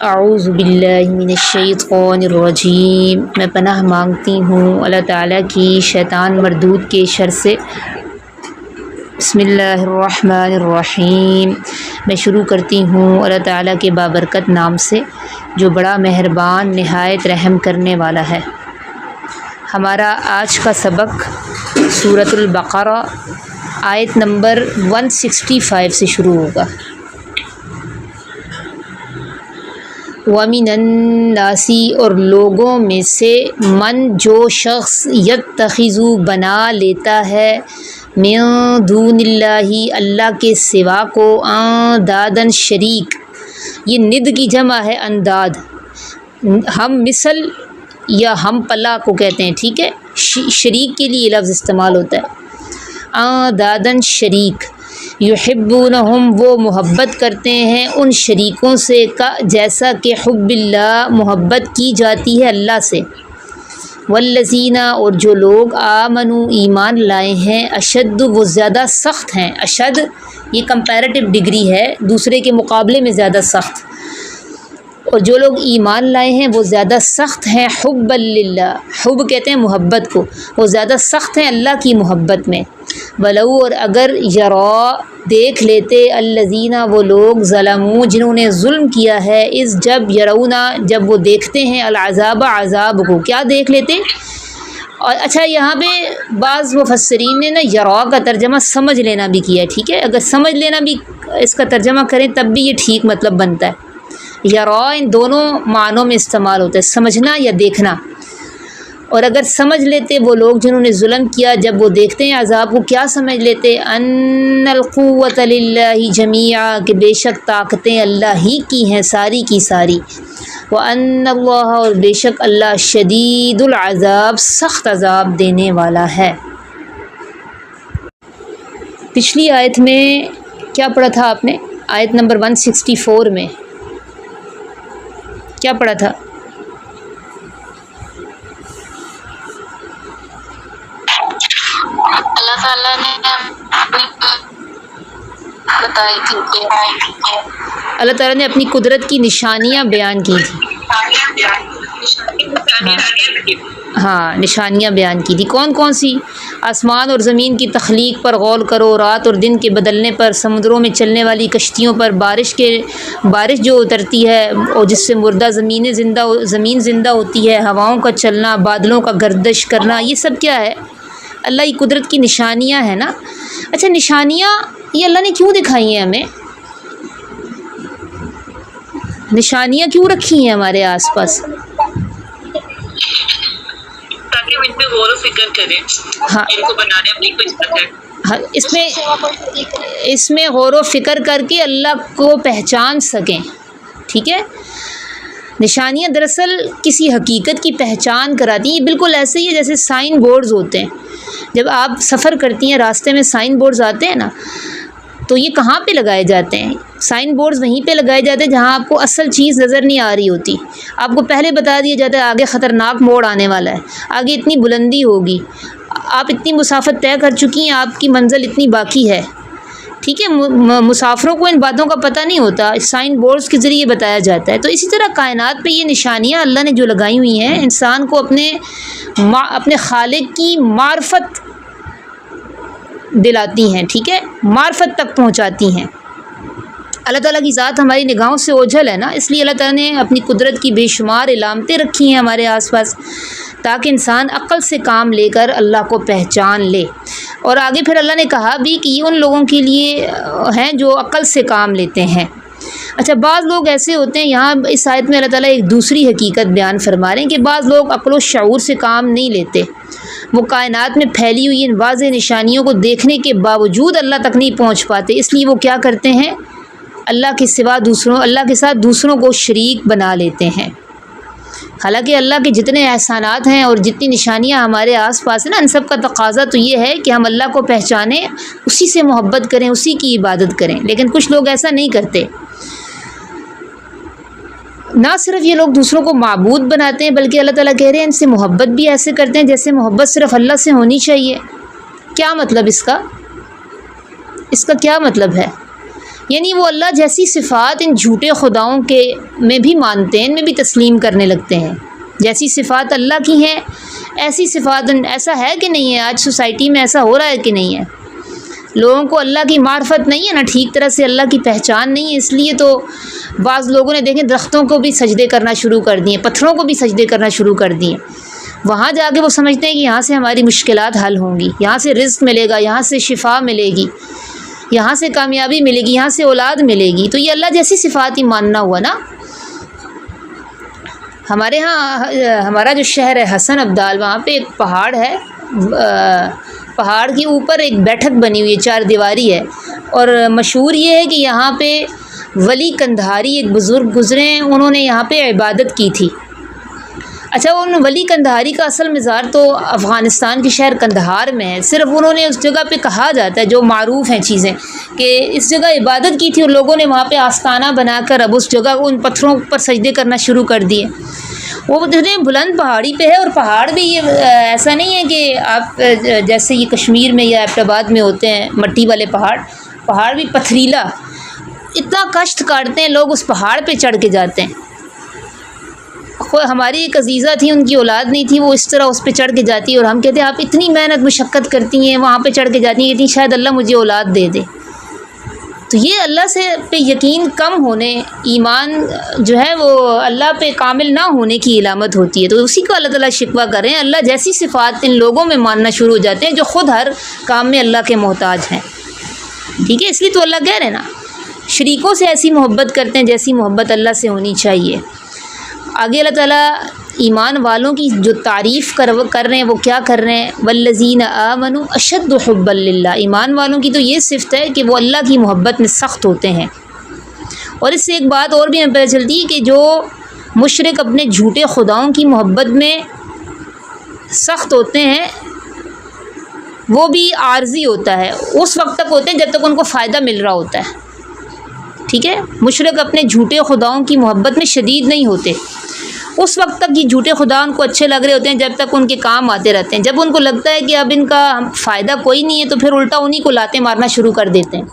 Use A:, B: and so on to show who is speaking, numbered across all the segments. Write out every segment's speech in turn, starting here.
A: اعوذ باللہ من الشیطان الرجیم، میں پناہ مانگتی ہوں اللہ تعالیٰ کی شیطان مردود کے شر سے۔ بسم اللہ الرحمن الرحیم، میں شروع کرتی ہوں اللہ تعالیٰ کے بابرکت نام سے جو بڑا مہربان نہایت رحم کرنے والا ہے۔ ہمارا آج کا سبق سورۃ البقرہ آیت نمبر 165 سے شروع ہوگا۔ وَمِنَ النَّاسِ، اور لوگوں میں سے، من جو شخص یتخذ بنا لیتا ہے، من دون اللہ اللہ کے سوا کو، اندادن شریک، یہ ند کی جمع ہے انداد، ہم مثل یا ہم پلا کو کہتے ہیں، ٹھیک ہے، شریک کے لیے لفظ استعمال ہوتا ہے، اندادن شریک، یحبونہم، وہ محبت کرتے ہیں ان شریکوں سے، کا جیسا کہ حب اللہ، محبت کی جاتی ہے اللہ سے، والذین، اور جو لوگ آمنوا، ایمان لائے ہیں، اشد، وہ زیادہ سخت ہیں، اشد یہ کمپیریٹیو ڈگری ہے، دوسرے کے مقابلے میں زیادہ سخت، اور جو لوگ ایمان لائے ہیں وہ زیادہ سخت ہیں، حب للہ، حب کہتے ہیں محبت کو، وہ زیادہ سخت ہیں اللہ کی محبت میں، ولو، اور اگر، یرا، دیکھ لیتے، الذین، وہ لوگ، ظلموا، جنہوں نے ظلم کیا ہے، اس جب، یرونا، جب وہ دیکھتے ہیں، العذاب، عذاب کو، کیا دیکھ لیتے؟ اور اچھا یہاں پہ بعض مفسرین نے یرا کا ترجمہ سمجھ لینا بھی کیا ہے، ٹھیک ہے، اگر سمجھ لینا بھی اس کا ترجمہ کریں تب بھی یہ ٹھیک مطلب بنتا ہے۔ یرا ان دونوں معنوں میں استعمال ہوتا ہے، سمجھنا یا دیکھنا، اور اگر سمجھ لیتے وہ لوگ جنہوں نے ظلم کیا، جب وہ دیکھتے ہیں عذاب کو، کیا سمجھ لیتے؟ ان القوۃ للہ جمیعا، کہ بے شک طاقتیں اللہ ہی کی ہیں ساری کی ساری، وان اللہ، اور بے شک اللہ، شدید العذاب، سخت عذاب دینے والا ہے۔ پچھلی آیت میں کیا پڑھا تھا آپ نے؟ آیت نمبر 164 میں کیا پڑھا تھا؟
B: اللہ تعالیٰ نے بتائی تھی کہ
A: اللہ تعالیٰ نے اپنی قدرت کی نشانیاں بیان کی تھیں، ہاں نشانیاں بیان کی تھی، کون کون سی؟ آسمان اور زمین کی تخلیق پر غور کرو، رات اور دن کے بدلنے پر، سمندروں میں چلنے والی کشتیوں پر، بارش جو اترتی ہے اور جس سے مردہ زمین زندہ ہوتی ہے، ہواؤں کا چلنا، بادلوں کا گردش کرنا، یہ سب کیا ہے؟ اللہ کی قدرت کی نشانیاں ہیں نا۔ اچھا نشانیاں یہ اللہ نے کیوں دکھائی ہیں ہمیں؟ نشانیاں کیوں رکھی ہیں ہمارے آس پاس؟
B: تاکہ ہم ان پہ غور و فکر کریں،
A: ہاں
B: ان کو بنانے اپنی کوئی حکمت ہے۔
A: ہاں اس میں غور و فکر کر کے اللہ کو پہچان سکیں، ٹھیک ہے۔ نشانیاں دراصل کسی حقیقت کی پہچان کراتی ہیں، یہ بالکل ایسے ہی ہے جیسے سائن بورڈز ہوتے ہیں، جب آپ سفر کرتی ہیں راستے میں سائن بورڈز آتے ہیں نا، تو یہ کہاں پہ لگائے جاتے ہیں؟ سائن بورڈز وہیں پہ لگائے جاتے ہیں جہاں آپ کو اصل چیز نظر نہیں آ رہی ہوتی، آپ کو پہلے بتا دیا جاتا ہے آگے خطرناک موڑ آنے والا ہے، آگے اتنی بلندی ہوگی، آپ اتنی مسافت طے کر چکی ہیں، آپ کی منزل اتنی باقی ہے، ٹھیک ہے۔ مسافروں کو ان باتوں کا پتہ نہیں ہوتا، سائن بورڈز کے ذریعے بتایا جاتا ہے۔ تو اسی طرح کائنات پہ یہ نشانیاں اللہ نے جو لگائی ہوئی ہیں، انسان کو اپنے خالق کی معرفت دلاتی ہیں، ٹھیک ہے، معرفت تک پہنچاتی ہیں۔ اللہ تعالیٰ کی ذات ہماری نگاہوں سے اوجھل ہے نا، اس لیے اللہ تعالیٰ نے اپنی قدرت کی بے شمار علامتیں رکھی ہیں ہمارے آس پاس، تاکہ انسان عقل سے کام لے کر اللہ کو پہچان لے۔ اور آگے پھر اللہ نے کہا بھی کہ یہ ان لوگوں کے لیے ہیں جو عقل سے کام لیتے ہیں۔ اچھا بعض لوگ ایسے ہوتے ہیں، یہاں اس آیت میں اللہ تعالیٰ ایک دوسری حقیقت بیان فرما رہے ہیں کہ بعض لوگ عقل و شعور سے کام نہیں لیتے، وہ کائنات میں پھیلی ہوئی ان واضح نشانیوں کو دیکھنے کے باوجود اللہ تک نہیں پہنچ پاتے، اس لیے وہ کیا کرتے ہیں؟ اللہ کے ساتھ دوسروں کو شریک بنا لیتے ہیں۔ حالانکہ اللہ کے جتنے احسانات ہیں اور جتنی نشانیاں ہمارے آس پاس ہیں نا، ان سب کا تقاضا تو یہ ہے کہ ہم اللہ کو پہچانیں، اسی سے محبت کریں، اسی کی عبادت کریں، لیکن کچھ لوگ ایسا نہیں کرتے۔ نہ صرف یہ لوگ دوسروں کو معبود بناتے ہیں، بلکہ اللہ تعالیٰ کہہ رہے ہیں ان سے محبت بھی ایسے کرتے ہیں جیسے محبت صرف اللہ سے ہونی چاہیے۔ کیا مطلب اس کا کیا مطلب ہے؟ یعنی وہ اللہ جیسی صفات ان جھوٹے خداؤں کے میں بھی مانتے ہیں، ان میں بھی تسلیم کرنے لگتے ہیں۔ جیسی صفات اللہ کی ہیں ایسی صفات ایسا ہے کہ نہیں ہے؟ آج سوسائٹی میں ایسا ہو رہا ہے کہ نہیں ہے؟ لوگوں کو اللہ کی معرفت نہیں ہے نا، ٹھیک طرح سے اللہ کی پہچان نہیں ہے، اس لیے تو بعض لوگوں نے دیکھیں درختوں کو بھی سجدے کرنا شروع کر دیے، پتھروں کو بھی سجدے کرنا شروع کر دیے۔ وہاں جا کے وہ سمجھتے ہیں کہ یہاں سے ہماری مشکلات حل ہوں گی، یہاں سے رزق ملے گا، یہاں سے شفا ملے گی، یہاں سے کامیابی ملے گی، یہاں سے اولاد ملے گی۔ تو یہ اللہ جیسی صفات ہی ماننا ہوا نا۔ ہمارے ہاں ہمارا جو شہر ہے حسن ابدال، وہاں پہ ایک پہاڑ ہے، پہاڑ کے اوپر ایک بیٹھک بنی ہوئی ہے، 4 دیواری ہے، اور مشہور یہ ہے کہ یہاں پہ ولی کندھاری ایک بزرگ گزرے ہیں، انہوں نے یہاں پہ عبادت کی تھی۔ اچھا، ان ولی کندھاری کا اصل مزار تو افغانستان کے شہر کندہار میں ہے، صرف انہوں نے اس جگہ پہ کہا جاتا ہے، جو معروف ہیں چیزیں، کہ اس جگہ عبادت کی تھی اور لوگوں نے وہاں پہ آستانہ بنا کر اب اس جگہ ان پتھروں پر سجدے کرنا شروع کر دیے۔ وہ اتنے بلند پہاڑی پہ ہے، اور پہاڑ بھی یہ ایسا نہیں ہے کہ آپ جیسے یہ کشمیر میں یا ایبٹ آباد میں ہوتے ہیں مٹی والے پہاڑ بھی پتھریلا، اتنا کشت کاٹتے ہیں لوگ، اس پہاڑ پہ چڑھ کے جاتے ہیں۔ ہماری ایک عزیزہ تھی، ان کی اولاد نہیں تھی، وہ اس طرح اس پہ چڑھ کے جاتی ہے، اور ہم کہتے ہیں آپ اتنی محنت مشقت کرتی ہیں وہاں پہ چڑھ کے جاتی ہیں، کہتی ہیں شاید اللہ مجھے اولاد دے دے۔ تو یہ اللہ سے پہ یقین کم ہونے، ایمان جو ہے وہ اللہ پہ کامل نہ ہونے کی علامت ہوتی ہے۔ تو اسی کو اللہ تعالیٰ شکوہ کر رہے ہیں، اللہ جیسی صفات ان لوگوں میں ماننا شروع ہو جاتے ہیں جو خود ہر کام میں اللہ کے محتاج ہیں۔ ٹھیک ہے، اس لیے تو اللہ کہہ رہے ہیں نا، شریکوں سے ایسی محبت کرتے ہیں جیسی محبت اللہ سے ہونی چاہیے۔ آگے اللہ تعالیٰ ایمان والوں کی جو تعریف کر رہے ہیں وہ کیا کر رہے ہیں؟ والذین آمنوا اشد حبا للہ، ایمان والوں کی تو یہ صفت ہے کہ وہ اللہ کی محبت میں سخت ہوتے ہیں۔ اور اس سے ایک بات اور بھی ہمیں پتہ چلتی ہے کہ جو مشرک اپنے جھوٹے خداؤں کی محبت میں سخت ہوتے ہیں وہ بھی عارضی ہوتا ہے، اس وقت تک ہوتے ہیں جب تک ان کو فائدہ مل رہا ہوتا ہے۔ ٹھیک ہے، مشرک اپنے جھوٹے خداؤں کی محبت میں شدید نہیں ہوتے، اس وقت تک یہ جھوٹے خدا ان کو اچھے لگ رہے ہوتے ہیں جب تک ان کے کام آتے رہتے ہیں۔ جب ان کو لگتا ہے کہ اب ان کا فائدہ کوئی نہیں ہے تو پھر الٹا انہی کو لاتے مارنا شروع کر دیتے ہیں۔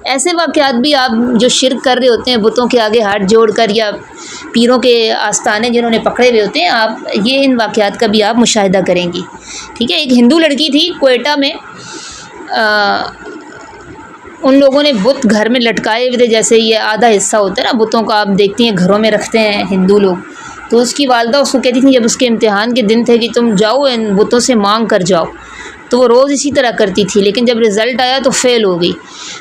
A: ایسے واقعات بھی آپ جو شرک کر رہے ہوتے ہیں بتوں کے آگے ہاتھ جوڑ کر، یا پیروں کے آستانے جنہوں نے پکڑے ہوئے ہوتے ہیں، آپ یہ ان واقعات کا بھی آپ مشاہدہ کریں گی۔ ٹھیک ہے، ایک ہندو لڑکی تھی کوئٹہ میں، ان لوگوں نے بت گھر میں لٹکائے ہوئے تھے، جیسے یہ آدھا حصہ ہوتا ہے نا بتوں کا، آپ دیکھتی ہیں گھروں میں رکھتے ہیں ہندو لوگ۔ تو اس کی والدہ اس کو کہتی تھی جب اس کے امتحان کے دن تھے کہ تم جاؤ ان بتوں سے مانگ کر جاؤ، تو وہ روز اسی طرح کرتی تھی، لیکن جب رزلٹ آیا تو فیل ہو گئی۔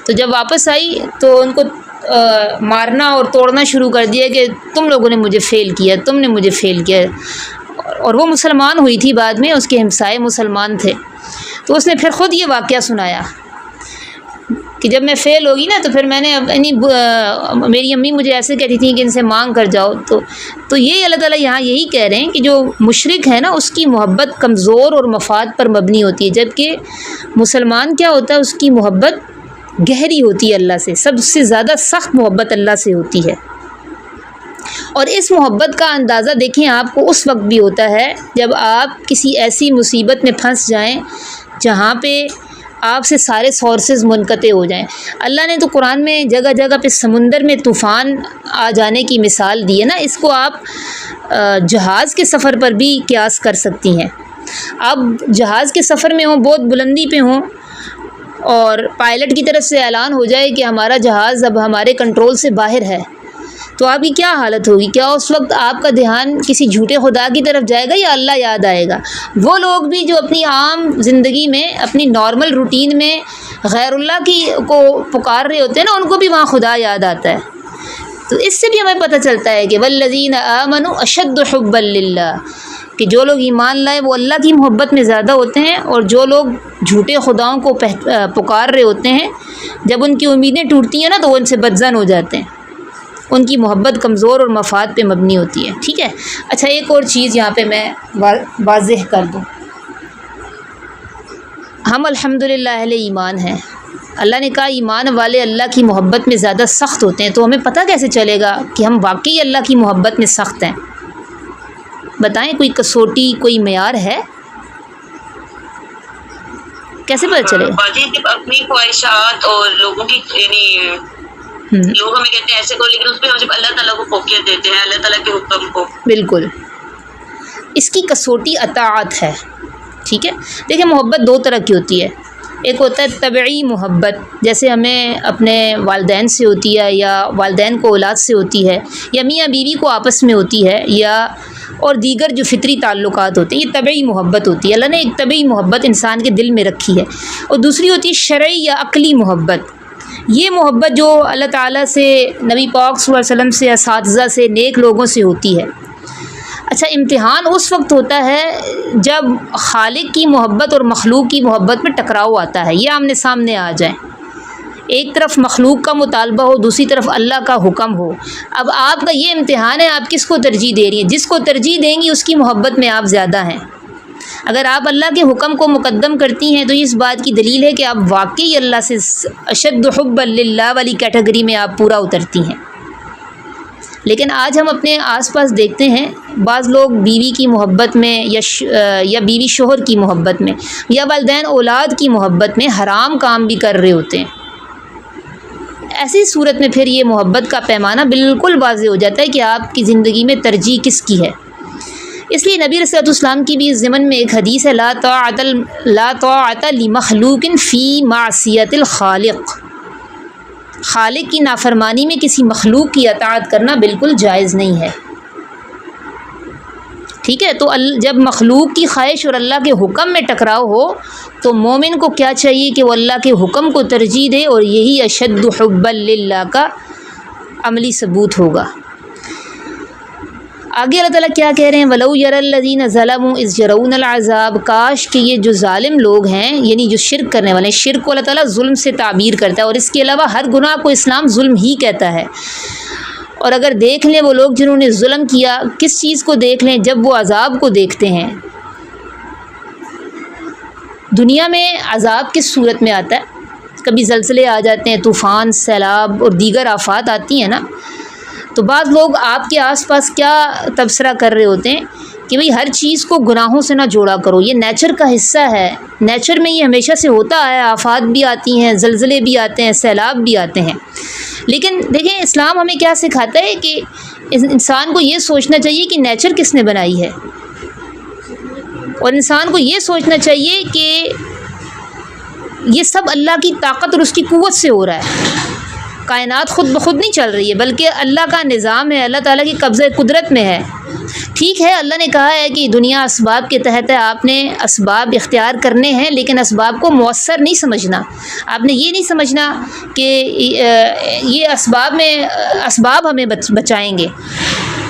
A: تو جب واپس آئی تو ان کو مارنا اور توڑنا شروع کر دیا کہ تم لوگوں نے مجھے فیل کیا، تم نے مجھے فیل کیا۔ اور وہ مسلمان ہوئی تھی بعد میں، اس کے ہمسائے مسلمان تھے، تو اس نے پھر خود یہ واقعہ سنایا کہ جب میں فیل ہوگی نا تو پھر میں نے میری امی مجھے ایسے کہتی تھیں کہ ان سے مانگ کر جاؤ۔ تو یہ اللہ تعالیٰ یہاں یہی کہہ رہے ہیں کہ جو مشرک ہے نا اس کی محبت کمزور اور مفاد پر مبنی ہوتی ہے، جبکہ مسلمان کیا ہوتا ہے اس کی محبت گہری ہوتی ہے، اللہ سے سب سے زیادہ سخت محبت اللہ سے ہوتی ہے۔ اور اس محبت کا اندازہ دیکھیں آپ کو اس وقت بھی ہوتا ہے جب آپ کسی ایسی مصیبت میں پھنس جائیں جہاں پہ آپ سے سارے سورسز منقطع ہو جائیں۔ اللہ نے تو قرآن میں جگہ جگہ پہ سمندر میں طوفان آ جانے کی مثال دی ہے نا، اس کو آپ جہاز کے سفر پر بھی قیاس کر سکتی ہیں۔ آپ جہاز کے سفر میں ہوں، بہت بلندی پہ ہوں، اور پائلٹ کی طرف سے اعلان ہو جائے کہ ہمارا جہاز اب ہمارے کنٹرول سے باہر ہے، تو آپ کی کیا حالت ہوگی؟ کیا اس وقت آپ کا دھیان کسی جھوٹے خدا کی طرف جائے گا یا اللہ یاد آئے گا؟ وہ لوگ بھی جو اپنی عام زندگی میں اپنی نارمل روٹین میں غیر اللہ کو پکار رہے ہوتے ہیں نا، ان کو بھی وہاں خدا یاد آتا ہے۔ تو اس سے بھی ہمیں پتہ چلتا ہے کہ والذین آمنوا اشد حبا للہ، کہ جو لوگ ایمان لائے وہ اللہ کی محبت میں زیادہ ہوتے ہیں، اور جو لوگ جھوٹے خداؤں کو پکار رہے ہوتے ہیں جب ان کی امیدیں ٹوٹتی ہیں نا تو وہ ان سے بدظن ہو جاتے ہیں، ان کی محبت کمزور اور مفاد پہ مبنی ہوتی ہے۔ ٹھیک ہے، اچھا ایک اور چیز یہاں پہ میں واضح کر دوں، ہم الحمدللہ اہل ایمان ہیں۔ اللہ نے کہا ایمان والے اللہ کی محبت میں زیادہ سخت ہوتے ہیں، تو ہمیں پتہ کیسے چلے گا کہ ہم واقعی اللہ کی محبت میں سخت ہیں؟ بتائیں، کوئی کسوٹی، کوئی معیار ہے؟ کیسے پتہ چلے گا؟
B: باجی جب اپنی خواہشات اور لوگوں کی یعنی لوگ ہمیں کہتے ہیں ایسے کو، لیکن اس پہ ہم جب اللہ تعالیٰ کو فوقیت دیتے ہیں، اللہ تعالیٰ کے حکم کو.
A: بالکل، اس کی کسوٹی اطاعت ہے. ٹھیک ہے، دیکھیں محبت دو طرح کی ہوتی ہے. ایک ہوتا ہے طبعی محبت، جیسے ہمیں اپنے والدین سے ہوتی ہے، یا والدین کو اولاد سے ہوتی ہے، یا میاں بیوی کو آپس میں ہوتی ہے، یا اور دیگر جو فطری تعلقات ہوتے ہیں. یہ طبعی محبت ہوتی ہے. اللہ نے ایک طبعی محبت انسان کے دل میں رکھی ہے. اور دوسری ہوتی ہے شرعی یا عقلی محبت. یہ محبت جو اللہ تعالیٰ سے، نبی پاک صلی اللہ علیہ وسلم سے، اساتذہ سے، نیک لوگوں سے ہوتی ہے. اچھا، امتحان اس وقت ہوتا ہے جب خالق کی محبت اور مخلوق کی محبت میں ٹکراؤ آتا ہے، یہ آمنے سامنے آ جائیں. ایک طرف مخلوق کا مطالبہ ہو، دوسری طرف اللہ کا حکم ہو. اب آپ کا یہ امتحان ہے، آپ کس کو ترجیح دے رہی ہیں. جس کو ترجیح دیں گی اس کی محبت میں آپ زیادہ ہیں. اگر آپ اللہ کے حکم کو مقدم کرتی ہیں تو اس بات کی دلیل ہے کہ آپ واقعی اللہ سے اشد حب للہ والی کیٹیگری میں آپ پورا اترتی ہیں. لیکن آج ہم اپنے آس پاس دیکھتے ہیں بعض لوگ بیوی کی محبت میں، یا بیوی شوہر کی محبت میں، یا والدین اولاد کی محبت میں حرام کام بھی کر رہے ہوتے ہیں. ایسی صورت میں پھر یہ محبت کا پیمانہ بالکل واضح ہو جاتا ہے کہ آپ کی زندگی میں ترجیح کس کی ہے. اس لیے نبی علیہ السلام کی بھی اس ضمن میں ایک حدیث ہے، لا طاعت لمخلوق فی معصیت الخالق. خالق کی نافرمانی میں کسی مخلوق کی اطاعت کرنا بالکل جائز نہیں ہے. ٹھیک ہے، تو جب مخلوق کی خواہش اور اللہ کے حکم میں ٹکراؤ ہو تو مومن کو کیا چاہیے کہ وہ اللہ کے حکم کو ترجیح دے، اور یہی اشد حب للہ کا عملی ثبوت ہوگا. آگے اللہ تعالیٰ کیا کہہ رہے ہیں، وَلَوْ يَرَى الَّذِينَ ظَلَمُوا إِذْ يَرَوْنَ الْعَذَابَ. کاش کہ یہ جو ظالم لوگ ہیں، یعنی جو شرک کرنے والے ہیں، شرک کو اللہ تعالیٰ ظلم سے تعبیر کرتا ہے، اور اس کے علاوہ ہر گناہ کو اسلام ظلم ہی کہتا ہے. اور اگر دیکھ لیں وہ لوگ جنہوں نے ظلم کیا، کس چیز کو دیکھ لیں، جب وہ عذاب کو دیکھتے ہیں. دنیا میں عذاب کس صورت میں آتا ہے؟ کبھی زلزلے آ جاتے ہیں، طوفان، سیلاب اور دیگر آفات آتی ہیں نا، تو بعض لوگ آپ کے آس پاس کیا تبصرہ کر رہے ہوتے ہیں کہ بھئی ہر چیز کو گناہوں سے نہ جوڑا کرو، یہ نیچر کا حصہ ہے، نیچر میں یہ ہمیشہ سے ہوتا ہے، آفات بھی آتی ہیں، زلزلے بھی آتے ہیں، سیلاب بھی آتے ہیں. لیکن دیکھیں اسلام ہمیں کیا سکھاتا ہے کہ انسان کو یہ سوچنا چاہیے کہ نیچر کس نے بنائی ہے، اور انسان کو یہ سوچنا چاہیے کہ یہ سب اللہ کی طاقت اور اس کی قوت سے ہو رہا ہے. کائنات خود بخود نہیں چل رہی ہے، بلکہ اللہ کا نظام ہے، اللہ تعالیٰ کی قبضہ قدرت میں ہے. ٹھیک ہے، اللہ نے کہا ہے کہ دنیا اسباب کے تحت ہے، آپ نے اسباب اختیار کرنے ہیں، لیکن اسباب کو مؤثر نہیں سمجھنا. آپ نے یہ نہیں سمجھنا کہ یہ اسباب ہمیں بچائیں گے.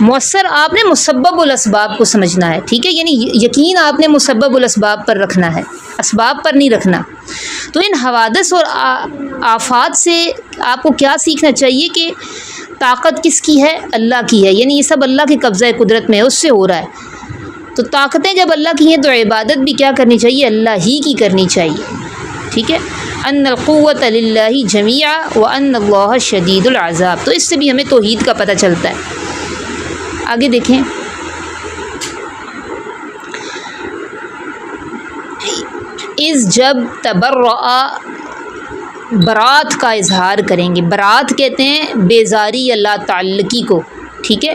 A: مؤثر آپ نے مسبب الاسباب کو سمجھنا ہے. ٹھیک ہے، یعنی یقین آپ نے مسبب الاسباب پر رکھنا ہے، اسباب پر نہیں رکھنا. تو ان حوادث اور آفات سے آپ کو کیا سیکھنا چاہیے کہ طاقت کس کی ہے؟ اللہ کی ہے، یعنی یہ سب اللہ کے قبضہ قدرت میں ہے، اس سے ہو رہا ہے. تو طاقتیں جب اللہ کی ہیں تو عبادت بھی کیا کرنی چاہیے؟ اللہ ہی کی کرنی چاہیے. ٹھیک ہے، ان القوت للہ جمیعا وان اللہ شدید العذاب. تو اس سے بھی ہمیں توحید کا پتہ چلتا ہے. آگے دیکھیں، جب تبرع، برات کا اظہار کریں گے. برات کہتے ہیں بیزاری یا لا تعلقی کو. ٹھیک ہے،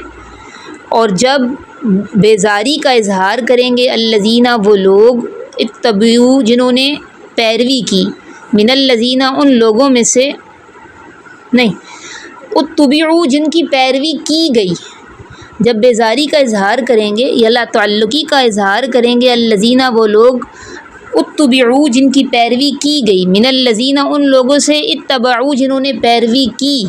A: اور جب بیزاری کا اظہار کریں گے، الذین وہ لوگ، اتبعوا جنہوں نے پیروی کی، من الذین ان لوگوں میں سے، نہیں، اتبعوا جن کی پیروی کی گئی. جب بیزاری کا اظہار کریں گے یا لا تعلقی کا اظہار کریں گے، الذین وہ لوگ، اتبعوا جن کی پیروی کی گئی، من الذین ان لوگوں سے، اتبعوا جنہوں نے پیروی کی،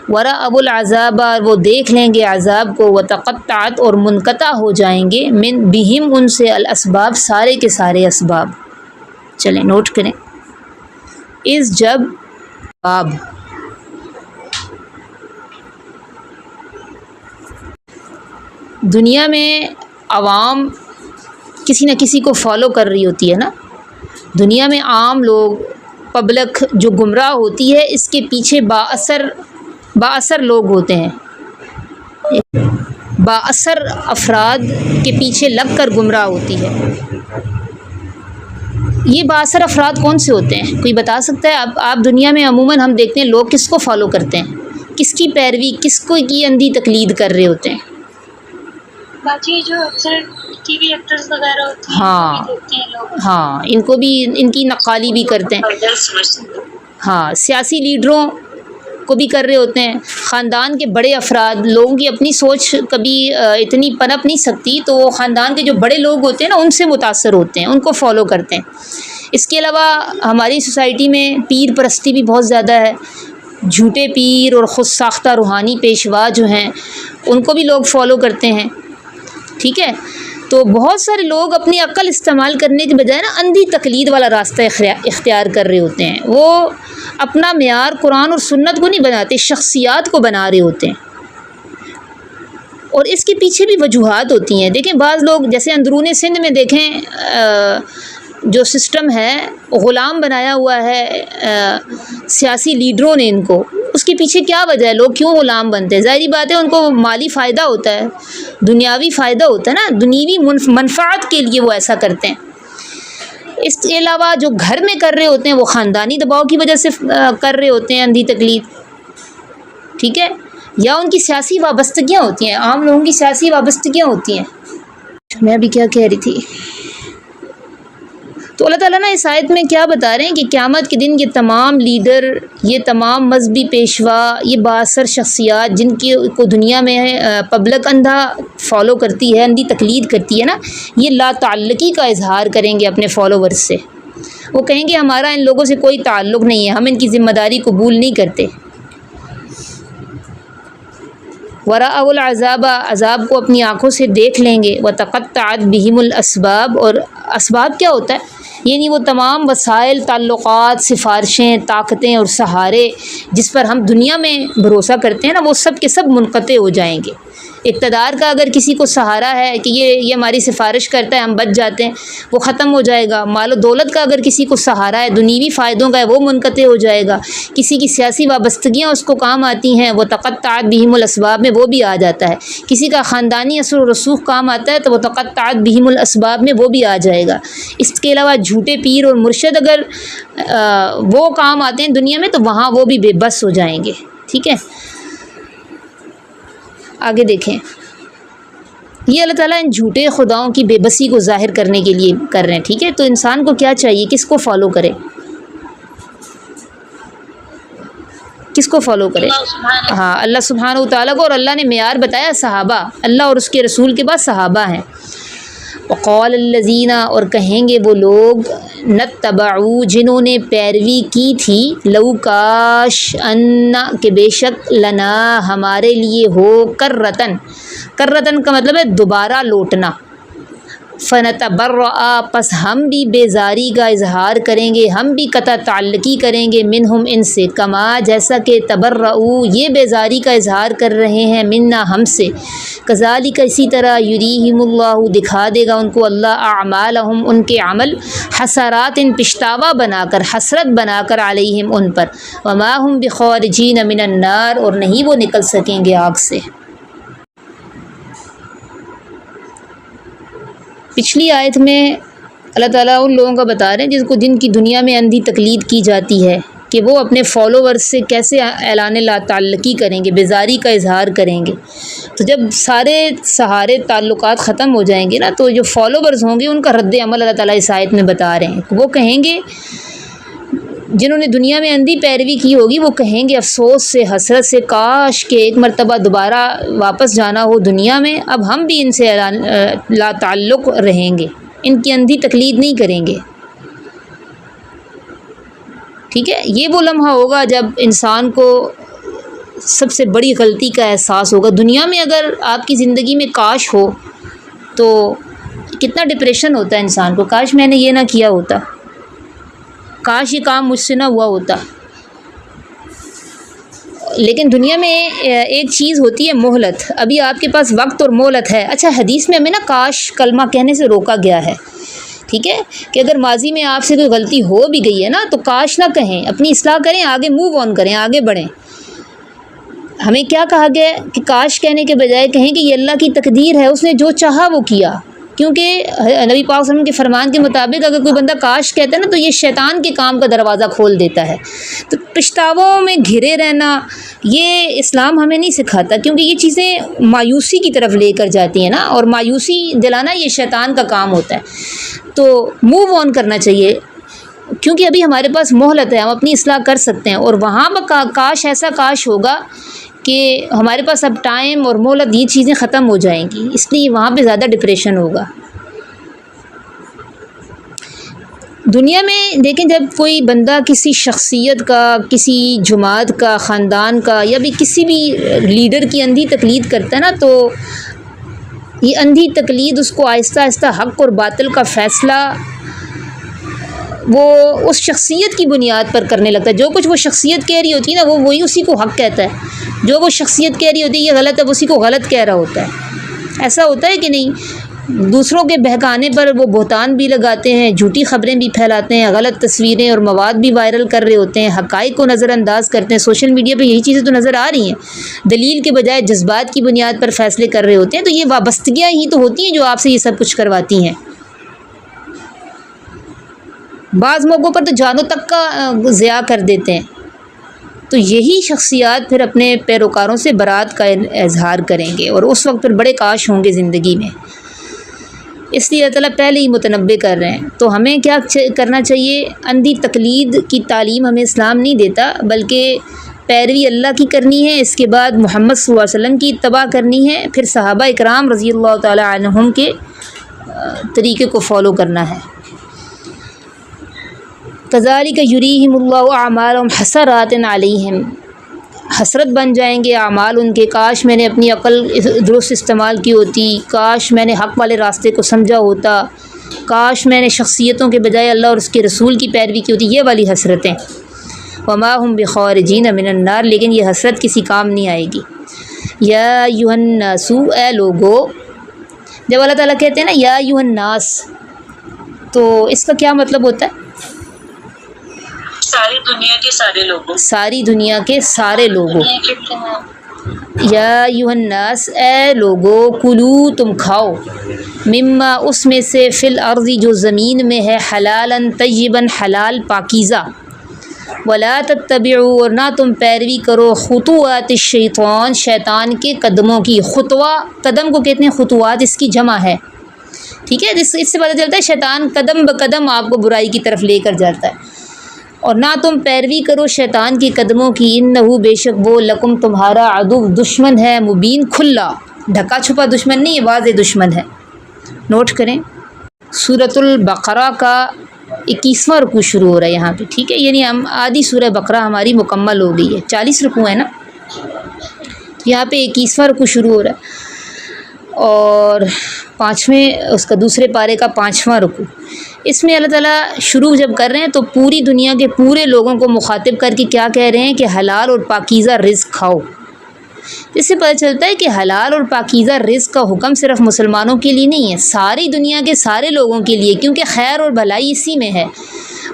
A: ورأوا العذاب وہ دیکھ لیں گے عذاب کو، وتقطعت اور منقطع ہو جائیں گے، من بہم ان سے، الاسباب سارے کے سارے اسباب. چلیں نوٹ کریں، جب باب دنیا میں عوام کسی نہ کسی کو فالو کر رہی ہوتی ہے نا. دنیا میں عام لوگ، پبلک جو گمراہ ہوتی ہے، اس کے پیچھے بااثر لوگ ہوتے ہیں. بااثر افراد کے پیچھے لگ کر گمراہ ہوتی ہے. یہ بااثر افراد کون سے ہوتے ہیں؟ کوئی بتا سکتا ہے؟ آپ دنیا میں عموماً ہم دیکھتے ہیں لوگ کس کو فالو کرتے ہیں. کس کی پیروی، کس کو کی اندھی تقلید کر رہے ہوتے ہیں؟
C: باقی جو اکثر ٹی وی ایکٹرز وغیرہ ہوتے ہیں
A: ہاں
C: وہ بھی دیکھتے ہیں لوگ.
A: ہاں، ان کو بھی ان کی نقالی بھی کرتے ہیں.
B: افضل سمجھتے ہیں.
A: ہاں، سیاسی لیڈروں کو بھی کر رہے ہوتے ہیں. خاندان کے بڑے افراد، لوگوں کی اپنی سوچ کبھی اتنی پنپ نہیں سکتی، تو وہ خاندان کے جو بڑے لوگ ہوتے ہیں نا ان سے متاثر ہوتے ہیں، ان کو فالو کرتے ہیں. اس کے علاوہ ہماری سوسائٹی میں پیر پرستی بھی بہت زیادہ ہے. جھوٹے پیر اور خود ساختہ روحانی پیشوا جو ہیں ان کو بھی لوگ فالو کرتے ہیں. ٹھیک ہے، تو بہت سارے لوگ اپنی عقل استعمال کرنے کے بجائے نا اندھی تقلید والا راستہ اختیار کر رہے ہوتے ہیں. وہ اپنا معیار قرآن اور سنت کو نہیں بناتے، شخصیات کو بنا رہے ہوتے ہیں. اور اس کے پیچھے بھی وجوہات ہوتی ہیں. دیکھیں بعض لوگ جیسے اندرون سندھ میں دیکھیں جو سسٹم ہے غلام بنایا ہوا ہے سیاسی لیڈروں نے ان کو. اس کے پیچھے کیا وجہ ہے؟ لوگ کیوں غلام بنتے ہیں؟ ظاہری بات ہے ان کو مالی فائدہ ہوتا ہے، دنیاوی فائدہ ہوتا ہے نا، دنیوی منفعت کے لیے وہ ایسا کرتے ہیں. اس کے علاوہ جو گھر میں کر رہے ہوتے ہیں وہ خاندانی دباؤ کی وجہ سے کر رہے ہوتے ہیں اندھی تقلید. ٹھیک ہے، یا ان کی سیاسی وابستگیاں ہوتی ہیں، عام لوگوں کی سیاسی وابستگیاں ہوتی ہیں. میں ابھی کیا کہہ رہی تھی؟ تو اللہ تعالیٰ نا اس آیت میں کیا بتا رہے ہیں کہ قیامت کے دن یہ تمام لیڈر، یہ تمام مذہبی پیشوا، یہ بااثر شخصیات جن کی کو دنیا میں پبلک اندھا فالو کرتی ہے، اندھی تقلید کرتی ہے نا، یہ لا تعلقی کا اظہار کریں گے اپنے فالوورز سے. وہ کہیں گے ہمارا ان لوگوں سے کوئی تعلق نہیں ہے، ہم ان کی ذمہ داری قبول نہیں کرتے. وَرَأَوُا الْعَذَابَ، عذاب کو اپنی آنکھوں سے دیکھ لیں گے. وَتَقَطَّعَتْ بِهِمُ الْأَسْبَابُ، اور اسباب کیا ہوتا ہے؟ یعنی وہ تمام وسائل، تعلقات، سفارشیں، طاقتیں اور سہارے جس پر ہم دنیا میں بھروسہ کرتے ہیں نا، وہ سب کے سب منقطع ہو جائیں گے. اقتدار کا اگر کسی کو سہارا ہے کہ یہ ہماری سفارش کرتا ہے، ہم بچ جاتے ہیں، وہ ختم ہو جائے گا. مال و دولت کا اگر کسی کو سہارا ہے، دنیوی فائدوں کا ہے، وہ منقطع ہو جائے گا. کسی کی سیاسی وابستگیاں اس کو کام آتی ہیں، وہ تقطعت بہم الاسباب میں وہ بھی آ جاتا ہے. کسی کا خاندانی اثر و رسوخ کام آتا ہے تو وہ تقطعت بہم الاسباب میں وہ بھی آ جائے گا. اس کے علاوہ جھوٹے پیر اور مرشد اگر وہ کام آتے ہیں دنیا میں تو وہاں وہ بھی بے بس ہو جائیں گے. ٹھیک ہے، آگے دیکھیں. یہ اللہ تعالیٰ ان جھوٹے خداؤں کی بے بسی کو ظاہر کرنے کے لیے کر رہے ہیں. ٹھیک ہے، تو انسان کو کیا چاہیے؟ کس کو فالو کرے؟ کس کو فالو کرے؟ ہاں، اللہ سبحانہ وتعالیٰ کو. اور اللہ نے معیار بتایا صحابہ، اللہ اور اس کے رسول کے بعد صحابہ ہیں. وقال الذین، اور کہیں گے وہ لوگ، نتبعوا، جنہوں نے پیروی کی تھی، لو کاش، ان، کہ بے شک، لنا، ہمارے لیے ہو، کرتن، کرتن کا مطلب ہے دوبارہ لوٹنا. فنتبرأ، پس ہم بھی بیزاری کا اظہار کریں گے، ہم بھی قطع تعلقی کریں گے، منہم، ان سے، کما، جیسا کہ تبرؤ، یہ بیزاری کا اظہار کر رہے ہیں، منا، ہم سے. کذالک، اسی طرح، یریہم اللہ، دکھا دے گا ان کو اللہ، اعمالہم، ان کے عمل، حسرات، پچھتاوا بنا کر، حسرت بنا کر، علیہم، ان پر، وما ہم بخارجین من النار، اور نہیں وہ نکل سکیں گے آگ سے. پچھلی آیت میں اللہ تعالیٰ ان لوگوں کا بتا رہے ہیں جن کی دنیا میں اندھی تقلید کی جاتی ہے کہ وہ اپنے فالوورز سے کیسے اعلان لا تعلقی کریں گے، بیزاری کا اظہار کریں گے. تو جب سارے سہارے تعلقات ختم ہو جائیں گے نا، تو جو فالوورز ہوں گے ان کا رد عمل اللہ تعالیٰ اس آیت میں بتا رہے ہیں. وہ کہیں گے، جنہوں نے دنیا میں اندھی پیروی کی ہوگی، وہ کہیں گے افسوس سے، حسرت سے، کاش کہ ایک مرتبہ دوبارہ واپس جانا ہو دنیا میں، اب ہم بھی ان سے لا تعلق رہیں گے، ان کی اندھی تقلید نہیں کریں گے. ٹھیک ہے، یہ وہ لمحہ ہوگا جب انسان کو سب سے بڑی غلطی کا احساس ہوگا. دنیا میں اگر آپ کی زندگی میں کاش ہو تو کتنا ڈپریشن ہوتا ہے انسان کو، کاش میں نے یہ نہ کیا ہوتا، کاش یہ کام مجھ سے نہ ہوا ہوتا. لیکن دنیا میں ایک چیز ہوتی ہے مہلت. ابھی آپ کے پاس وقت اور مہلت ہے. اچھا، حدیث میں ہمیں نا کاش کلمہ کہنے سے روکا گیا ہے. ٹھیک ہے، کہ اگر ماضی میں آپ سے کوئی غلطی ہو بھی گئی ہے نا تو کاش نہ کہیں، اپنی اصلاح کریں، آگے موو آن کریں، آگے بڑھیں. ہمیں کیا کہا گیا ہے کہ کاش کہنے کے بجائے کہیں کہ یہ اللہ کی تقدیر ہے، اس نے جو چاہا وہ کیا. کیونکہ نبی پاک صلی اللہ علیہ وسلم کے فرمان کے مطابق اگر کوئی بندہ کاش کہتا ہے نا تو یہ شیطان کے کام کا دروازہ کھول دیتا ہے. تو پچھتاووں میں گھرے رہنا یہ اسلام ہمیں نہیں سکھاتا، کیونکہ یہ چیزیں مایوسی کی طرف لے کر جاتی ہیں نا، اور مایوسی دلانا یہ شیطان کا کام ہوتا ہے. تو موو آن کرنا چاہیے، کیونکہ ابھی ہمارے پاس مہلت ہے، ہم اپنی اصلاح کر سکتے ہیں. اور وہاں پر کاش ایسا کاش ہوگا کہ ہمارے پاس اب ٹائم اور مہلت یہ چیزیں ختم ہو جائیں گی، اس لیے وہاں پہ زیادہ ڈپریشن ہوگا. دنیا میں دیکھیں، جب کوئی بندہ کسی شخصیت کا، کسی جماعت کا، خاندان کا، یا بھی کسی بھی لیڈر کی اندھی تقلید کرتا ہے نا، تو یہ اندھی تقلید اس کو آہستہ آہستہ حق اور باطل کا فیصلہ وہ اس شخصیت کی بنیاد پر کرنے لگتا ہے. جو کچھ وہ شخصیت کہہ رہی ہوتی ہے نا، وہ وہی اسی کو حق کہتا ہے. جو وہ شخصیت کہہ رہی ہوتی ہے یہ غلط ہے، وہ اسی کو غلط کہہ رہا ہوتا ہے. ایسا ہوتا ہے کہ نہیں؟ دوسروں کے بہکانے پر وہ بہتان بھی لگاتے ہیں، جھوٹی خبریں بھی پھیلاتے ہیں، غلط تصویریں اور مواد بھی وائرل کر رہے ہوتے ہیں، حقائق کو نظر انداز کرتے ہیں. سوشل میڈیا پہ یہی چیزیں تو نظر آ رہی ہیں. دلیل کے بجائے جذبات کی بنیاد پر فیصلے کر رہے ہوتے ہیں. تو یہ وابستگیاں ہی تو ہوتی ہیں جو آپ سے یہ سب کچھ کرواتی ہیں. بعض موقعوں پر تو جانوں تک کا ضیاع کر دیتے ہیں. تو یہی شخصیات پھر اپنے پیروکاروں سے برات کا اظہار کریں گے، اور اس وقت پھر بڑے کاش ہوں گے زندگی میں. اس لیے اللہ تعالیٰ پہلے ہی متنبع کر رہے ہیں. تو ہمیں کیا کرنا چاہیے؟ اندھی تقلید کی تعلیم ہمیں اسلام نہیں دیتا، بلکہ پیروی اللہ کی کرنی ہے. اس کے بعد محمد صلی اللہ علیہ وسلم کی اتباع کرنی ہے، پھر صحابہ اکرام رضی اللہ تعالیٰ عنہم کے طریقے کو فالو کرنا ہے. کذالک یریہم اللہ اعمالہم حسرات علیہم، حسرت بن جائیں گے اعمال ان کے. کاش میں نے اپنی عقل درست استعمال کی ہوتی، کاش میں نے حق والے راستے کو سمجھا ہوتا، کاش میں نے شخصیتوں کے بجائے اللہ اور اس کے رسول کی پیروی کی ہوتی. یہ والی حسرتیں. وما ہم بخارجین من النار، لیکن یہ حسرت کسی کام نہیں آئے گی. یا ایھا الناس، اے لوگو. جب اللہ تعالیٰ کہتے ہیں نا یا ایھا الناس، تو اس کا کیا مطلب ہوتا ہے؟
B: ساری دنیا کے سارے لوگوں.
A: ساری دنیا کے سارے لوگوں. یا ایھا الناس، اے لوگو، کلو، تم کھاؤ، مما، اس میں سے، فی الارض، جو زمین میں ہے، حلالا طیبا، حلال پاکیزہ، ولا تتبعوا، اور نہ تم پیروی کرو، خطوات الشیطان، شیطان کے قدموں کی. خطوہ، قدم کو کہتے ہیں خطوات، اس کی جمع ہے. ٹھیک ہے، اس سے پتہ چلتا ہے شیطان قدم بقدم آپ کو برائی کی طرف لے کر جاتا ہے. اور نہ تم پیروی کرو شیطان کی قدموں کی. انہو، بے شک وہ، لکم، تمہارا، عدو، دشمن ہے، مبین، کھلا، ڈھکا چھپا دشمن نہیں، یہ واضح دشمن ہے. نوٹ کریں، سورۃ البقرہ کا 21واں رکوع شروع ہو رہا ہے یہاں پہ. ٹھیک ہے، یعنی ہم آدھی سورہ بقرہ ہماری مکمل ہو گئی ہے. 40 رکوع ہے نا، یہاں پہ 21واں رکوع شروع ہو رہا ہے، اور 5ویں اس کا دوسرے پارے کا 5واں رکوع. اس میں اللہ تعالیٰ شروع جب کر رہے ہیں تو پوری دنیا کے پورے لوگوں کو مخاطب کر کے کیا کہہ رہے ہیں کہ حلال اور پاکیزہ رزق کھاؤ. اس سے پتہ چلتا ہے کہ حلال اور پاکیزہ رزق کا حکم صرف مسلمانوں کے لیے نہیں ہے، ساری دنیا کے سارے لوگوں کے لیے، کیونکہ خیر اور بھلائی اسی میں ہے.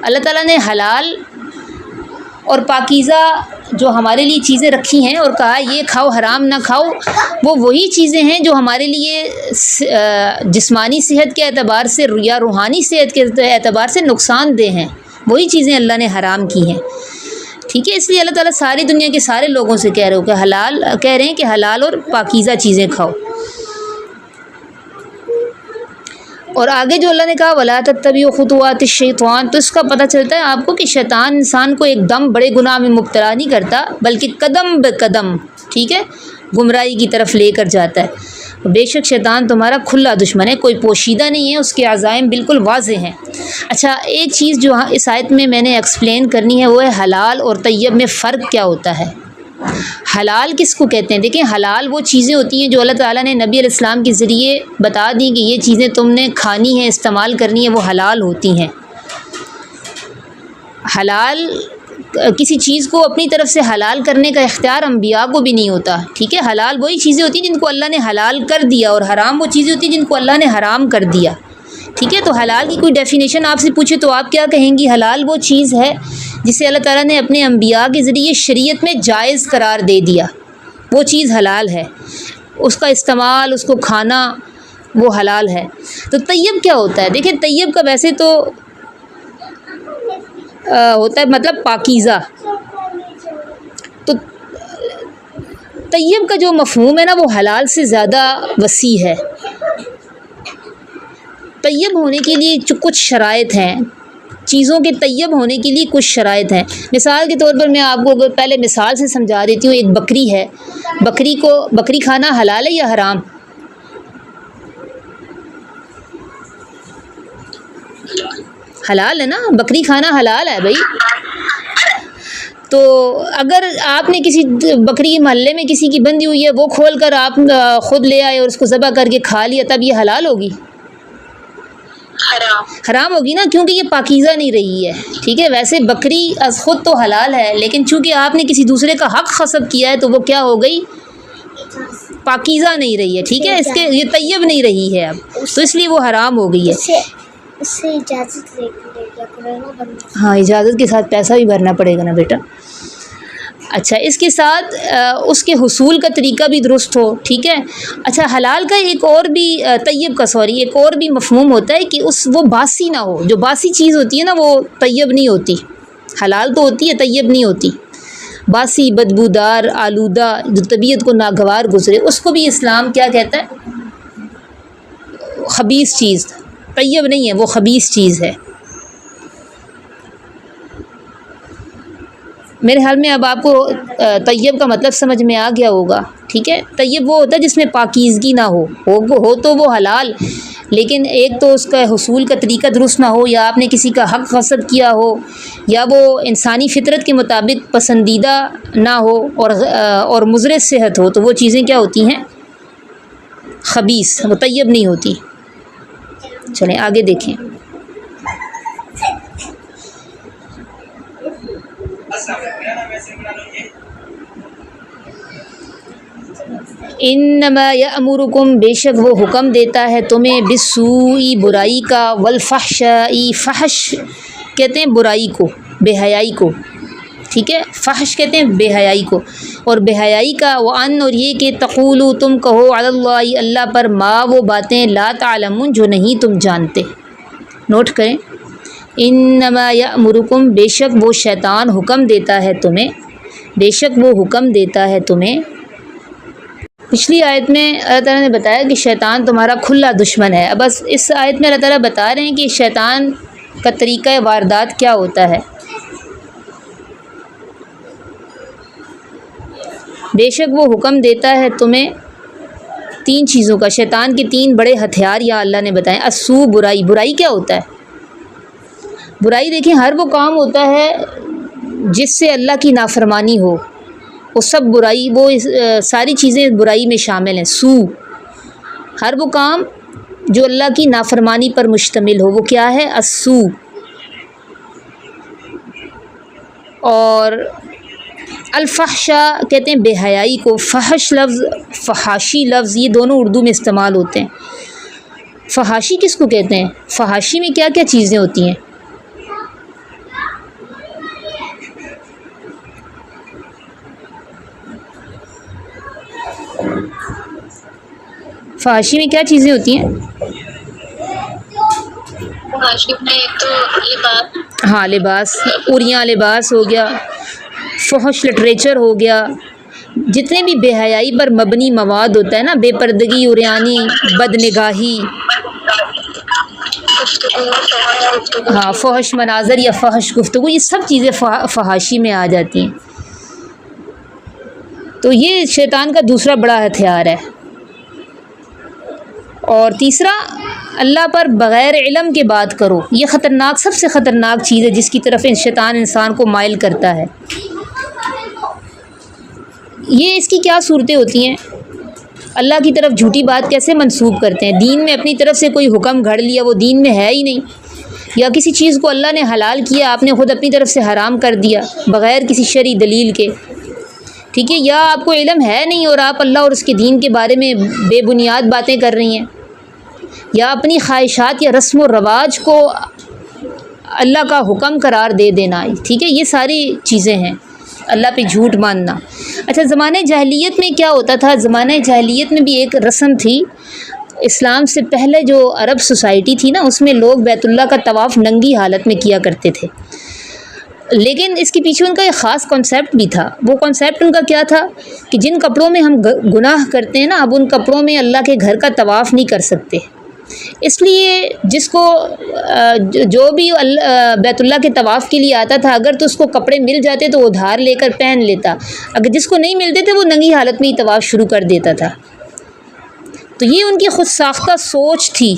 A: اللہ تعالیٰ نے حلال اور پاکیزہ جو ہمارے لیے چیزیں رکھی ہیں اور کہا یہ کھاؤ، حرام نہ کھاؤ، وہ وہی چیزیں ہیں جو ہمارے لیے جسمانی صحت کے اعتبار سے یا روحانی صحت کے اعتبار سے نقصان دہ ہیں. وہی چیزیں اللہ نے حرام کی ہیں. ٹھیک ہے، اس لیے اللہ تعالیٰ ساری دنیا کے سارے لوگوں سے کہہ رہے ہیں کہ حلال اور پاکیزہ چیزیں کھاؤ. اور آگے جو اللہ نے کہا ولا تتبعوا خطوات الشیطان، تو اس کا پتہ چلتا ہے آپ کو کہ شیطان انسان کو ایک دم بڑے گناہ میں مبتلا نہیں کرتا، بلکہ قدم بقدم، ٹھیک ہے، گمراہی کی طرف لے کر جاتا ہے. بے شک شیطان تمہارا کھلا دشمن ہے، کوئی پوشیدہ نہیں ہے، اس کے عزائم بالکل واضح ہیں. اچھا، ایک چیز جو اس آیت میں نے ایکسپلین کرنی ہے وہ ہے حلال اور طیب میں فرق کیا ہوتا ہے. حلال کس کو کہتے ہیں؟ دیکھیں، حلال وہ چیزیں ہوتی ہیں جو اللہ تعالیٰ نے نبی علیہ السلام کے ذریعے بتا دیں کہ یہ چیزیں تم نے کھانی ہیں، استعمال کرنی ہے، وہ حلال ہوتی ہیں. حلال کسی چیز کو اپنی طرف سے حلال کرنے کا اختیار انبیاء کو بھی نہیں ہوتا. ٹھیک ہے، حلال وہی چیزیں ہوتی ہیں جن کو اللہ نے حلال کر دیا، اور حرام وہ چیزیں ہوتی ہیں جن کو اللہ نے حرام کر دیا. ٹھیک ہے، تو حلال کی کوئی ڈیفینیشن آپ سے پوچھے تو آپ کیا کہیں گی؟ حلال وہ چیز ہے جسے اللہ تعالیٰ نے اپنے انبیاء کے ذریعے شریعت میں جائز قرار دے دیا، وہ چیز حلال ہے. اس کا استعمال، اس کو کھانا، وہ حلال ہے۔ تو طیب کیا ہوتا ہے؟ دیکھیں طیب کا ویسے تو ہوتا ہے مطلب پاکیزہ، تو طیب کا جو مفہوم ہے نا وہ حلال سے زیادہ وسیع ہے۔ طیب ہونے کے لیے کچھ شرائط ہیں، چیزوں کے طیب ہونے کے لیے کچھ شرائط ہیں۔ مثال کے طور پر میں آپ کو پہلے مثال سے سمجھا دیتی ہوں۔ ایک بکری ہے، بکری کھانا حلال ہے یا حرام؟ حلال ہے نا، بکری کھانا حلال ہے بھائی۔ تو اگر آپ نے کسی بکری محلے میں کسی کی بندھی ہوئی ہے، وہ کھول کر آپ خود لے آئے اور اس کو ذبح کر کے کھا لیا، تب یہ حلال ہوگی؟ حرام ہوگی نا، کیونکہ یہ پاکیزہ نہیں رہی ہے، ٹھیک ہے۔ ویسے بکری از خود تو حلال ہے، لیکن چونکہ آپ نے کسی دوسرے کا حق غصب کیا ہے تو وہ کیا ہو گئی؟ پاکیزہ نہیں رہی ہے، ٹھیک ہے، اس کے یہ طیب نہیں رہی ہے اب، تو اس لیے وہ حرام ہو گئی ہے۔
C: اس سے اجازت لے
A: ہاں اجازت کے ساتھ پیسہ بھی بھرنا پڑے گا نا بیٹا۔ اچھا، اس کے ساتھ اس کے حصول کا طریقہ بھی درست ہو، ٹھیک ہے۔ اچھا، حلال کا ایک اور بھی طیب کا ایک اور بھی مفہوم ہوتا ہے کہ وہ باسی نہ ہو۔ جو باسی چیز ہوتی ہے نا وہ طیب نہیں ہوتی، حلال تو ہوتی ہے، طیب نہیں ہوتی۔ باسی، بدبودار، آلودہ، جو طبیعت کو ناگوار گزرے، اس کو بھی اسلام کیا کہتا ہے؟ خبیث چیز، طیب نہیں ہے، وہ خبیث چیز ہے۔ میرے خیال میں اب آپ کو طیب کا مطلب سمجھ میں آ گیا ہوگا، ٹھیک ہے۔ طیب وہ ہوتا ہے جس میں پاکیزگی نہ ہو تو وہ حلال، لیکن ایک تو اس کا حصول کا طریقہ درست نہ ہو، یا آپ نے کسی کا حق غصب کیا ہو، یا وہ انسانی فطرت کے مطابق پسندیدہ نہ ہو، اور مضر صحت ہو، تو وہ چیزیں کیا ہوتی ہیں؟ خبیث، وہ طیب نہیں ہوتی۔ چلیں آگے دیکھیں۔ انما یامرکم، بے شک وہ حکم دیتا ہے تمہیں، بالسوء برائی کا، والفحشاء، فحش کہتے ہیں برائی کو، بے حیائی کو، ٹھیک ہے، فحش کہتے ہیں بے حیائی کو، اور بے حیائی کا، وان، اور یہ کہ تقولوا تم کہو، علی اللہ اللہ پر، ما وہ باتیں، لا تعلمون جو نہیں تم جانتے۔ نوٹ کریں، انما یامرکم، بے شک وہ شیطان حکم دیتا ہے تمہیں، بے شک وہ حکم دیتا ہے تمہیں۔ پچھلی آیت میں اللہ تعالیٰ نے بتایا کہ شیطان تمہارا کھلا دشمن ہے، اب بس اس آیت میں اللہ تعالیٰ بتا رہے ہیں کہ شیطان کا طریقہ واردات کیا ہوتا ہے۔ بے شک وہ حکم دیتا ہے تمہیں تین چیزوں کا، شیطان کے تین بڑے ہتھیار یا اللہ نے بتائے۔ السوء، برائی، برائی کیا ہوتا ہے؟ برائی دیکھیں ہر وہ کام ہوتا ہے جس سے اللہ کی نافرمانی ہو، وہ سب برائی، وہ ساری چیزیں برائی میں شامل ہیں۔ سوء، ہر وہ کام جو اللہ کی نافرمانی پر مشتمل ہو، وہ کیا ہے؟ السوء۔ اور الفحشاء کہتے ہیں بے حیائی کو، فحش لفظ، فحاشی لفظ، یہ دونوں اردو میں استعمال ہوتے ہیں۔ فحاشی کس کو کہتے ہیں؟ فحاشی میں کیا کیا چیزیں ہوتی ہیں؟ فحاشی میں کیا چیزیں ہوتی ہیں؟ ہاں لباس، عریاں لباس ہو گیا، فحش لٹریچر ہو گیا، جتنے بھی بے حیائی پر مبنی مواد ہوتا ہے نا، بے پردگی، عریانی، بد نگاہی، ہاں فحش مناظر یا فحش گفتگو، یہ سب چیزیں فحاشی میں آ جاتی ہیں۔ تو یہ شیطان کا دوسرا بڑا ہتھیار ہے۔ اور تیسرا، اللہ پر بغیر علم کے بات کرو، یہ خطرناک، سب سے خطرناک چیز ہے جس کی طرف شیطان انسان کو مائل کرتا ہے۔ یہ اس کی کیا صورتیں ہوتی ہیں؟ اللہ کی طرف جھوٹی بات کیسے منسوب کرتے ہیں؟ دین میں اپنی طرف سے کوئی حکم گھڑ لیا، وہ دین میں ہے ہی نہیں، یا کسی چیز کو اللہ نے حلال کیا، آپ نے خود اپنی طرف سے حرام کر دیا بغیر کسی شرعی دلیل کے، ٹھیک ہے، یا آپ کو علم ہے نہیں اور آپ اللہ اور اس کے دین کے بارے میں بے بنیاد باتیں کر رہی ہیں، یا اپنی خواہشات یا رسم و رواج کو اللہ کا حکم قرار دے دینا، ٹھیک ہے، یہ ساری چیزیں ہیں، اللہ پہ جھوٹ ماننا۔ اچھا، زمانہ جاہلیت میں کیا ہوتا تھا؟ زمانہ جاہلیت میں بھی ایک رسم تھی، اسلام سے پہلے جو عرب سوسائٹی تھی نا، اس میں لوگ بیت اللہ کا طواف ننگی حالت میں کیا کرتے تھے، لیکن اس کے پیچھے ان کا ایک خاص کنسیپٹ بھی تھا۔ وہ کنسیپٹ ان کا کیا تھا کہ جن کپڑوں میں ہم گناہ کرتے ہیں نا، اب ان کپڑوں میں اللہ کے گھر کا طواف نہیں کر سکتے، اس لیے جس کو جو بھی بیت اللہ کے طواف کے لیے آتا تھا، اگر تو اس کو کپڑے مل جاتے تو وہ ادھار لے کر پہن لیتا، اگر جس کو نہیں ملتے تھے وہ ننگی حالت میں ہی طواف شروع کر دیتا تھا۔ تو یہ ان کی خود ساختہ سوچ تھی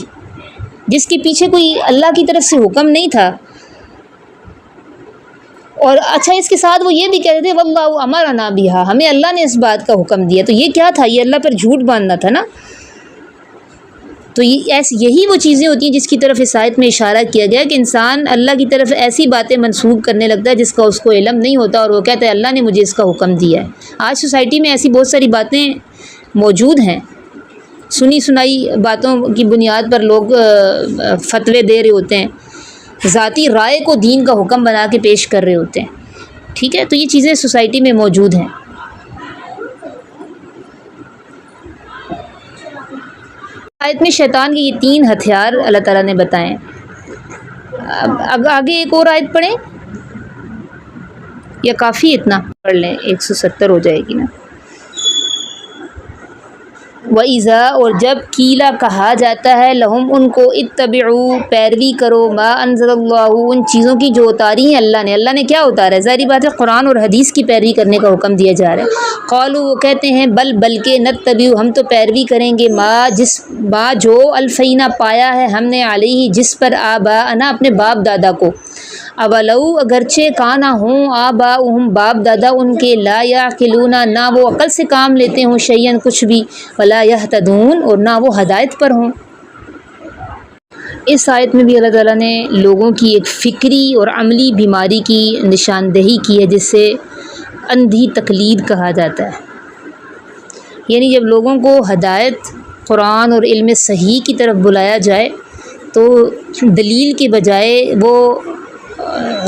A: جس کے پیچھے کوئی اللہ کی طرف سے حکم نہیں تھا۔ اور اچھا، اس کے ساتھ وہ یہ بھی کہتے تھے واللہ امرنا بہا، ہمیں اللہ نے اس بات کا حکم دیا۔ تو یہ کیا تھا؟ یہ اللہ پر جھوٹ باندھنا تھا نا۔ تو یہی وہ چیزیں ہوتی ہیں جس کی طرف اس آیت میں اشارہ کیا گیا کہ انسان اللہ کی طرف ایسی باتیں منسوب کرنے لگتا ہے جس کا اس کو علم نہیں ہوتا، اور وہ کہتا ہے اللہ نے مجھے اس کا حکم دیا ہے۔ آج سوسائٹی میں ایسی بہت ساری باتیں موجود ہیں، سنی سنائی باتوں کی بنیاد پر لوگ فتوے دے رہے ہوتے ہیں، ذاتی رائے کو دین کا حکم بنا کے پیش کر رہے ہوتے ہیں، ٹھیک ہے؟ تو یہ چیزیں سوسائٹی میں موجود ہیں۔ آیت میں شیطان کے یہ 3 ہتھیار اللہ تعالیٰ نے بتائے ہیں۔ اب آگے ایک اور آیت پڑھیں یا کافی اتنا پڑھ لیں؟ 170 ہو جائے گی نا۔ وَإِذَا، اور جب قیلا کہا جاتا ہے لہم ان کو اتبعوا پیروی کرو ما انزل اللہ ان چیزوں کی جو اتاری ہیں اللہ نے کیا اتارا ہے؟ ظاہری بات ہے قرآن اور حدیث کی پیروی کرنے کا حکم دیا جا رہا ہے۔ قالوا، وہ کہتے ہیں بلکہ نتبع، ہم تو پیروی کریں گے ما جو الفینا پایا ہے ہم نے علیہ جس پر آباءنا اپنے باپ دادا کو، اولو اگرچہ کانا ہوں آباؤہم باپ دادا ان کے، لا یعقلون نہ وہ عقل سے کام لیتے ہوں، شیئن کچھ بھی، ولا یہتدون اور نہ وہ ہدایت پر ہوں۔ اس آیت میں بھی اللہ تعالیٰ نے لوگوں کی ایک فکری اور عملی بیماری کی نشاندہی کی ہے جسے اندھی تقلید کہا جاتا ہے۔ یعنی جب لوگوں کو ہدایت، قرآن اور علم صحیح کی طرف بلایا جائے تو دلیل کے بجائے وہ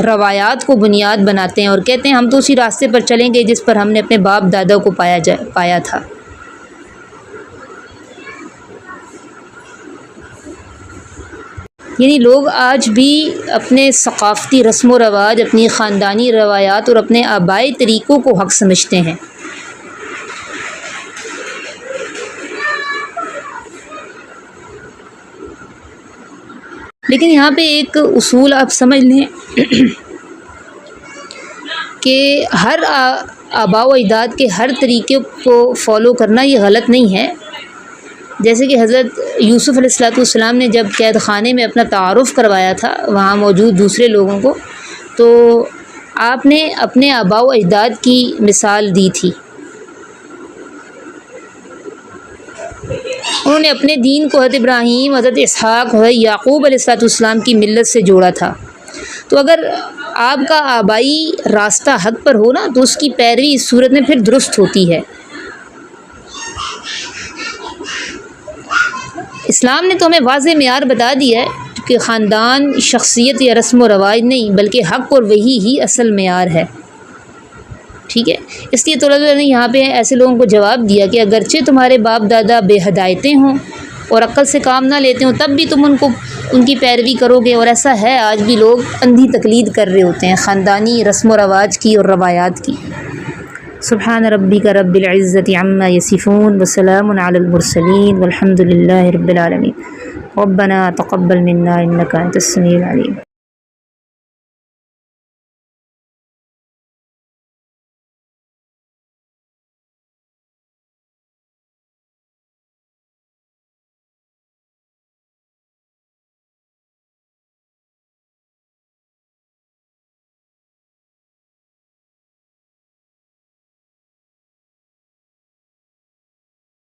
A: روایات کو بنیاد بناتے ہیں اور کہتے ہیں ہم تو اسی راستے پر چلیں گے جس پر ہم نے اپنے باپ دادا کو پایا تھا۔ یعنی لوگ آج بھی اپنے ثقافتی رسم و رواج، اپنی خاندانی روایات اور اپنے آبائی طریقوں کو حق سمجھتے ہیں۔ لیکن یہاں پہ ایک اصول آپ سمجھ لیں کہ ہر آباء و اجداد کے ہر طریقے کو فالو کرنا یہ غلط نہیں ہے۔ جیسے کہ حضرت یوسف علیہ السلام نے جب قید خانے میں اپنا تعارف کروایا تھا وہاں موجود دوسرے لوگوں کو، تو آپ نے اپنے آباء و اجداد کی مثال دی تھی۔ انہوں نے اپنے دین کو حضرت ابراہیم، حضرت اسحاق، حضرت یعقوب علیہ السلام کی ملت سے جوڑا تھا۔ تو اگر آپ کا آبائی راستہ حق پر ہو نا تو اس کی پیروی اس صورت میں پھر درست ہوتی ہے۔ اسلام نے تو ہمیں واضح معیار بتا دیا ہے کہ خاندان، شخصیت یا رسم و رواج نہیں بلکہ حق اور وحی ہی اصل معیار ہے، ٹھیک ہے؟ اس لیے تو اللہ تعالیٰ نے یہاں پہ ایسے لوگوں کو جواب دیا کہ اگرچہ تمہارے باپ دادا بے ہدایتیں ہوں اور عقل سے کام نہ لیتے ہوں تب بھی تم ان کی پیروی کرو گے، اور ایسا ہے آج بھی لوگ اندھی تقلید کر رہے ہوتے ہیں خاندانی رسم و رواج کی اور روایات کی۔ سبحان ربک رب العزت عما یصفون وسلام علی المرسلین والحمد للہ رب العالمین۔ ربنا تقبل منا انک انت السمیع العلیم۔